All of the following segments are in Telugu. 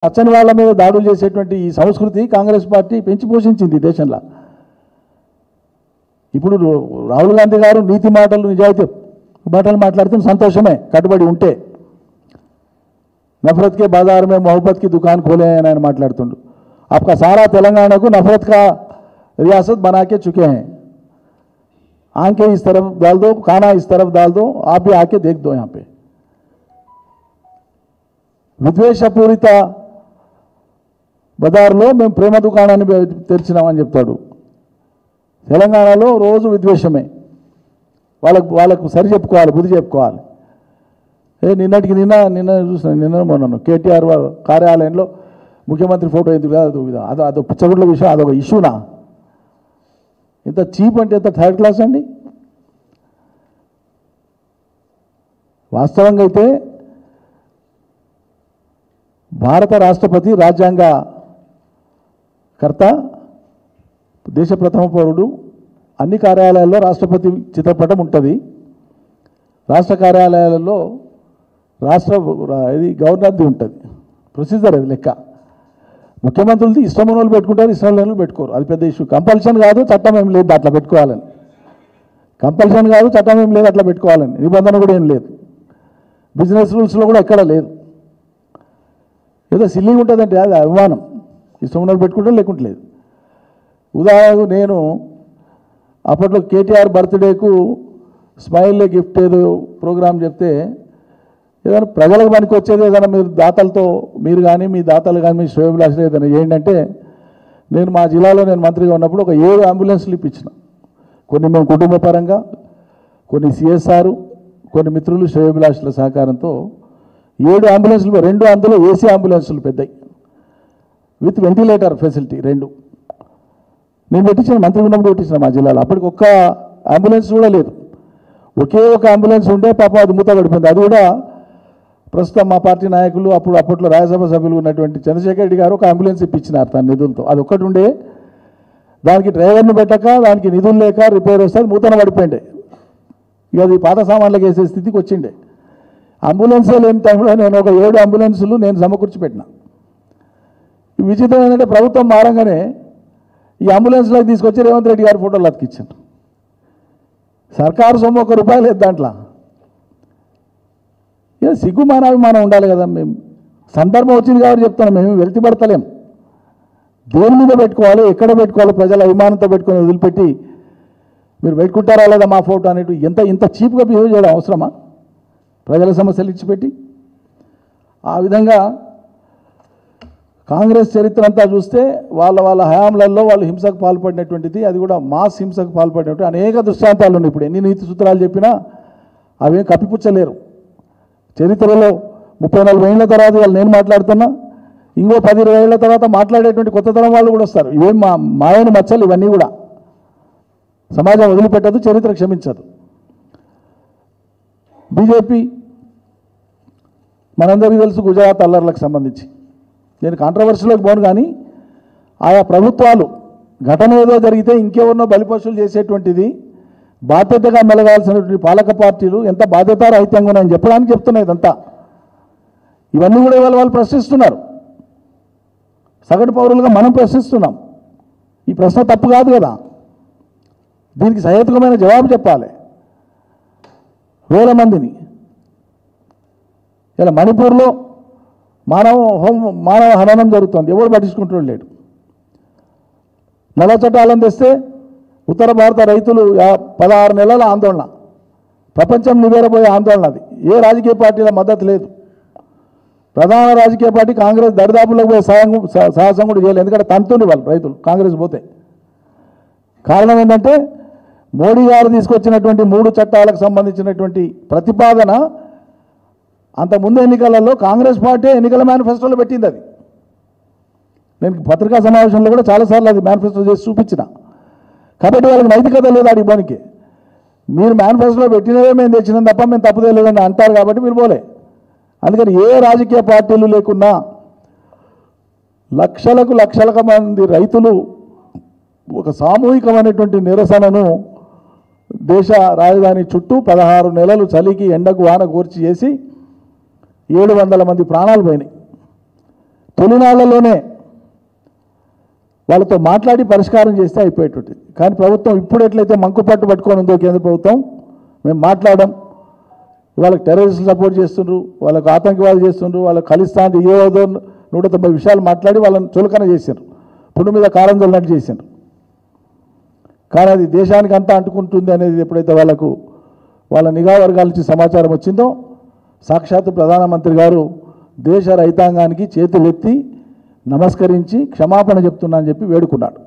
అచ్చని వాళ్ళ మీద దాడులు చేసేటువంటి ఈ సంస్కృతి కాంగ్రెస్ పార్టీ పెంచి పోషించింది దేశంలో. ఇప్పుడు రాహుల్ గాంధీ గారు నీతి మాటలు నిజాయితీ మాటలు మాట్లాడుతున్న సంతోషమే, కట్టుబడి ఉంటే. नफरत के बाजार में मोहब्बत की दुकान खोले हैं ఆయన మాట్లాడుతుండు. आपका सारा तेलंगाना को नफरत का रियासत बना के चुके हैं. आंखें इस तरफ डाल दो, खाना इस तरफ डाल दो, आप भी आके देख दो. यहाँ पे విద్వేషపూరిత బజార్లో మేము ప్రేమ దుకాణాన్ని తెరిచినామని చెప్తాడు. తెలంగాణలో రోజు విద్వేషమే. వాళ్ళకు సరి చెప్పుకోవాలి, బుద్ధి చెప్పుకోవాలి. నిన్నటికి నిన్న చూసిన మొన్న కేటీఆర్ కార్యాలయంలో ముఖ్యమంత్రి ఫోటో ఎందుకు కాదు, అదో పిచ్చగుడ్ల విషయం, అదొక ఇష్యూనా? ఇంత చీప్ అంటే ఎంత థర్డ్ క్లాస్ అండి. వాస్తవంగా అయితే భారత రాష్ట్రపతి రాజ్యాంగ కర్త, దేశ ప్రథమ పౌరుడు. అన్ని కార్యాలయాల్లో రాష్ట్రపతి చిత్రపటం ఉంటుంది. రాష్ట్ర కార్యాలయాలలో ఇది గవర్నర్ది ఉంటుంది. ప్రొసీజర్ అది లెక్క. ముఖ్యమంత్రులది ఇష్టం ఉన్న వాళ్ళు పెట్టుకుంటారు, ఇష్టం లేని వాళ్ళు పెట్టుకోరు. అది పెద్ద ఇష్యూ. కంపల్షన్ కాదు, చట్టం ఏం లేదు అట్లా పెట్టుకోవాలని. కంపల్షన్ కాదు, చట్టం ఏం లేదు అట్లా పెట్టుకోవాలని నిబంధన కూడా ఏం లేదు. బిజినెస్ రూల్స్లో కూడా ఎక్కడ లేదు. ఏదో సిల్లీగా ఉంటుందంటే అది అభిమానం. ఇష్టం ఉన్నది పెట్టుకుంటే లేకుంటే లేదు. ఉదాహరణకు నేను అప్పట్లో కేటీఆర్ బర్త్డేకు స్మైల్ గిఫ్ట్ ఏదో ప్రోగ్రాం చెప్తే, ఏదైనా ప్రజలకు పనికి వచ్చేది ఏదైనా మీరు దాతలతో, మీరు కానీ మీ దాతలు కానీ మీ శ్రేయోభిలాషులు ఏదైనా ఏంటంటే, నేను మా జిల్లాలో నేను మంత్రిగా ఉన్నప్పుడు ఒక 7 అంబులెన్స్లు ఇప్పించిన. కొన్ని మేము కుటుంబ పరంగా, కొన్ని సిఎస్ఆర్, కొన్ని మిత్రులు శ్రేయోభిలాషుల సహకారంతో 7 అంబులెన్స్లు, 2 అందులో ఏసీ అంబులెన్సులు పెద్దవి విత్ వెంటిలేటర్ ఫెసిలిటీ 2 నేను పెట్టించిన, మంత్రి ఉన్నప్పుడు పెట్టించిన మా జిల్లాలో. అప్పటికి ఒక్క అంబులెన్స్ కూడా లేదు. ఒకే ఒక అంబులెన్స్ ఉంటే పాపం అది మూత పడిపోయింది. అది కూడా ప్రస్తుతం మా పార్టీ నాయకులు అప్పట్లో రాజ్యసభ సభ్యులు ఉన్నటువంటి చంద్రశేఖర్ రెడ్డి గారు ఒక అంబులెన్స్ ఇప్పించినారు తన నిధులతో. అది ఒక్కటి ఉండే, దానికి డ్రైవర్ను పెట్టక, దానికి నిధులు లేక రిపేర్ వస్తే మూతన పడిపోయిండే. ఇక అది పాత సామాన్లకు వేసే స్థితికి వచ్చిండే. అంబులెన్సే లేని టైంలో నేను ఒక 7 అంబులెన్సులు నేను సమకూర్చి పెట్టిన. విచిత్రం ఏంటంటే ప్రభుత్వం మారంగానే ఈ అంబులెన్స్లోకి తీసుకొచ్చి రేవంత్ రెడ్డి గారి ఫోటోలు అతికిచ్చాను. సర్కారు సొమ్ము ₹1 లేదు దాంట్లో. ఇక సిగ్గుమానాభిమానం ఉండాలి కదా. మేము సందర్భం వచ్చింది కాబట్టి చెప్తున్నాం, మేము వెళ్తి పడతలేం. దేని మీద పెట్టుకోవాలి, ఎక్కడ పెట్టుకోవాలి, ప్రజల అభిమానంతో పెట్టుకొని వదిలిపెట్టి మీరు పెట్టుకుంటారా లేదా మా ఫోటో అనేటు ఇంత చీప్గా బిహేవ్ చేయడం అవసరమా? ప్రజల సమస్యలు ఇచ్చిపెట్టి ఆ విధంగా కాంగ్రెస్ చరిత్ర అంతా చూస్తే వాళ్ళ హయాంలలో వాళ్ళు హింసకు పాల్పడినటువంటిది, అది కూడా మాస్ హింసకు పాల్పడినటువంటి అనేక దృష్టాంతాలు ఉన్నాయి. ఇప్పుడు ఎన్ని నీతి సూత్రాలు చెప్పినా అవేం కప్పిపుచ్చలేరు. చరిత్రలో 30-40 ఏళ్ల తర్వాత వాళ్ళు నేను మాట్లాడుతున్నా, ఇంకో 10-20 ఏళ్ల తర్వాత మాట్లాడేటువంటి కొత్త తరం వాళ్ళు కూడా వస్తారు. ఇవేం మాయని మచ్చలు ఇవన్నీ కూడా. సమాజం వదిలిపెట్టదు, చరిత్ర క్షమించదు. బీజేపీ మనందరికీ తెలుసు గుజరాత్ అల్లర్లకు సంబంధించి. నేను కాంట్రవర్సీలోకి పోను, కానీ ఆయా ప్రభుత్వాలు ఘటన ఏదో జరిగితే ఇంకెవరినో బలిపశువులు చేసేటువంటిది బాధ్యతగా మెలగాల్సినటువంటి పాలక పార్టీలు ఎంత బాధ్యతారహితంగా ఉన్నాయని చెప్పడానికి చెప్తున్నాయి ఇదంతా. ఇవన్నీ కూడా ఇవాళ వాళ్ళు ప్రశ్నిస్తున్నారు. సగటు పౌరులుగా మనం ప్రశ్నిస్తున్నాం. ఈ ప్రశ్న తప్పు కాదు కదా. దీనికి సహేతుకమైన జవాబు చెప్పాలి. వేల మందిని ఇలా మణిపూర్లో మానవ హననం జరుగుతుంది, ఎవరు పట్టించుకుంటూ లేడు. నల్ల చట్టాలను తెస్తే ఉత్తర భారత రైతులు 16 నెలల ఆందోళన, ప్రపంచం నివేరబోయే ఆందోళన. అది ఏ రాజకీయ పార్టీల మద్దతు లేదు. ప్రధాన రాజకీయ పార్టీ కాంగ్రెస్ దరిదాపులకు పోయి సాహసం కూడా చేయలేదు. ఎందుకంటే తంతుండి వాళ్ళు రైతులు కాంగ్రెస్ పోతే. కారణం ఏంటంటే మోడీ గారు తీసుకొచ్చినటువంటి 3 చట్టాలకు సంబంధించినటువంటి ప్రతిపాదన అంతకుముందు ఎన్నికలలో కాంగ్రెస్ పార్టీ ఎన్నికల మేనిఫెస్టోలో పెట్టింది. అది నేను పత్రికా సమావేశంలో కూడా చాలాసార్లు అది మేనిఫెస్టో చేసి చూపించిన. కాబట్టి వాళ్ళకి నైతికత లేదు అడిగి పోనికి. మీరు మేనిఫెస్టోలో పెట్టినవే మేము తెచ్చినాం తప్ప మేము తప్పుదే లేదని అంటారు కాబట్టి మీరు పోలే. అందుకని ఏ రాజకీయ పార్టీలు లేకున్నా లక్షలకు మంది రైతులు ఒక సామూహికమైనటువంటి నిరసనను దేశ రాజధాని చుట్టూ 16 నెలలు చలికి ఎండకు వాన కోర్చి చేసి 700 మంది ప్రాణాలు పోయినాయి. తొలినాళ్లలోనే వాళ్ళతో మాట్లాడి పరిష్కారం చేస్తే అయిపోయేటట్టు. కానీ ప్రభుత్వం ఇప్పుడు ఎట్లయితే మంకుపట్టు పట్టుకొని ఉందో కేంద్ర ప్రభుత్వం, మేము మాట్లాడడం, వాళ్ళకి టెర్రరిస్టులు సపోర్ట్ చేస్తుండ్రు, వాళ్ళకు ఆతంకవాదులు చేస్తుండ్రు, వాళ్ళకి ఖలిస్తాన్ ఏదో 190 విషయాలు మాట్లాడి వాళ్ళని చులకన చేశారు, పుండు మీద కారం చల్లినట్టు చేశారు. కానీ అది దేశానికి అంతా అంటుకుంటుంది అనేది ఎప్పుడైతే వాళ్ళ నిఘా వర్గాల నుంచి సమాచారం వచ్చిందో, సాక్షాత్తు ప్రధానమంత్రి గారు దేశ రైతాంగానికి చేతులెత్తి నమస్కరించి క్షమాపణ చెప్తున్నా అని చెప్పి వేడుకున్నాడు.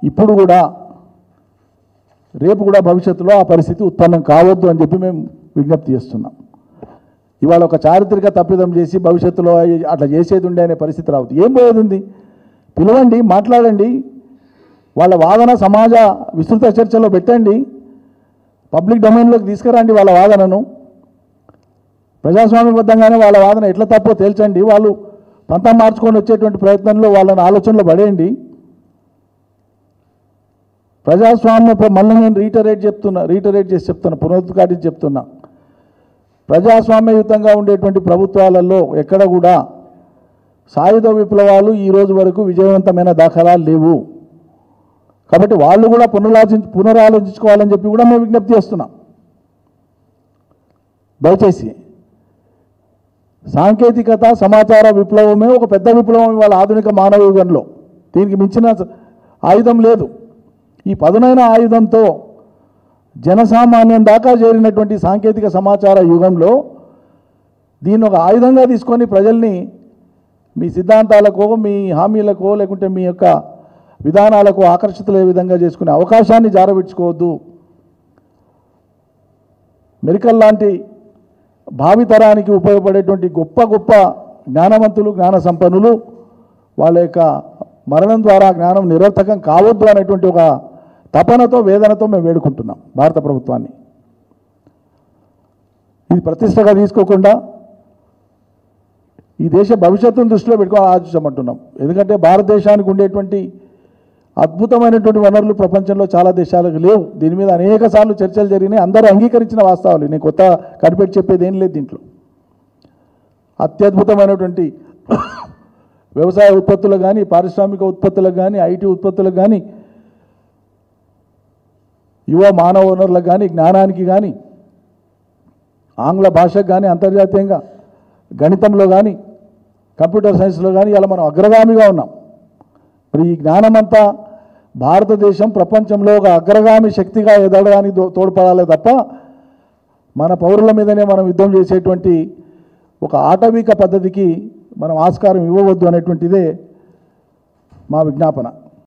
ఇప్పుడు కూడా రేపు కూడా భవిష్యత్తులో ఆ పరిస్థితి ఉత్పన్నం కావద్దు అని చెప్పి మేము విజ్ఞప్తి చేస్తున్నాం. ఇవాళ ఒక చారిత్రక తప్పిదం చేసి భవిష్యత్తులో అట్లా చేసేది ఉండే అనే పరిస్థితి రావద్దు. ఏం పోయేది ఉంది? పిలవండి, మాట్లాడండి, వాళ్ళ వాదన సమాజ విస్తృత చర్చలో పెట్టండి, పబ్లిక్ డొమైన్లోకి తీసుకురండి వాళ్ళ వాదనను. ప్రజాస్వామ్యబద్ధంగానే వాళ్ళ వాదన ఎట్లా తప్పో తేల్చండి. వాళ్ళు పంతం మార్చుకొని వచ్చేటువంటి ప్రయత్నంలో వాళ్ళని ఆలోచనలో పడేయండి. ప్రజాస్వామ్య మళ్ళీ నేను రీటరేట్ చేసి చెప్తున్నా, పునరుద్ఘాటించి చెప్తున్నా, ప్రజాస్వామ్యయుతంగా ఉండేటువంటి ప్రభుత్వాలలో ఎక్కడ కూడా సాయుధ విప్లవాలు ఈ రోజు వరకు విజయవంతమైన దాఖలాలు లేవు. కాబట్టి వాళ్ళు కూడా పునరాలోచించుకోవాలని చెప్పి కూడా మేము విజ్ఞప్తి చేస్తున్నాం. దయచేసి సాంకేతికత సమాచార విప్లవమే ఒక పెద్ద విప్లవం ఇవాళ ఆధునిక మానవ యుగంలో. దీనికి మించిన ఆయుధం లేదు. ఈ పదునైన ఆయుధంతో జనసామాన్యం దాకా చేరినటువంటి సాంకేతిక సమాచార యుగంలో దీన్ని ఒక ఆయుధంగా తీసుకొని ప్రజల్ని మీ సిద్ధాంతాలకో, మీ హామీలకో, లేకుంటే మీ యొక్క విధానాలకు ఆకర్షితులయ్యే విధంగా చేసుకునే అవకాశాన్ని జారవిడ్చుకోవద్దు. మెరికల్ లాంటి భావితరానికి ఉపయోగపడేటువంటి గొప్ప గొప్ప జ్ఞానవంతులు, జ్ఞాన సంపన్నులు వాళ్ళ యొక్క మరణం ద్వారా జ్ఞానం నిరర్థకం కావద్దు అనేటువంటి ఒక తపనతో, వేదనతో మేము వేడుకుంటున్నాం భారత ప్రభుత్వాన్ని. ఇది ప్రతిష్టగా తీసుకోకుండా ఈ దేశ భవిష్యత్తును దృష్టిలో పెట్టుకొని ఆలోచించమంటున్నాం. ఎందుకంటే భారతదేశానికి ఉండేటువంటి అద్భుతమైనటువంటి వనరులు ప్రపంచంలో చాలా దేశాలకు లేవు. దీని మీద అనేక సార్లు చర్చలు జరిగినాయి, అందరూ అంగీకరించిన వాస్తవాలు. నేను కొత్త కనిపెట్టి చెప్పేది ఏం లేదు దీంట్లో. అత్యద్భుతమైనటువంటి వ్యవసాయ ఉత్పత్తులకు కానీ, పారిశ్రామిక ఉత్పత్తులకు కానీ, ఐటీ ఉత్పత్తులకు కానీ, యువ మానవ వనరులకు కానీ, జ్ఞానానికి కానీ, ఆంగ్ల భాషకు కానీ, అంతర్జాతీయంగా గణితంలో కానీ, కంప్యూటర్ సైన్స్లో కానీ ఇలా మనం అగ్రగామిగా ఉన్నాం. మరి ఈ జ్ఞానమంతా భారతదేశం ప్రపంచంలో ఒక అగ్రగామి శక్తిగా ఎదగడానికి తోడ్పడాలి తప్ప మన పౌరుల మీదనే మనం యుద్ధం చేసేటువంటి ఒక ఆటవిక పద్ధతికి మనం ఆస్కారం ఇవ్వవద్దు అనేటువంటిదే మా విజ్ఞాపన.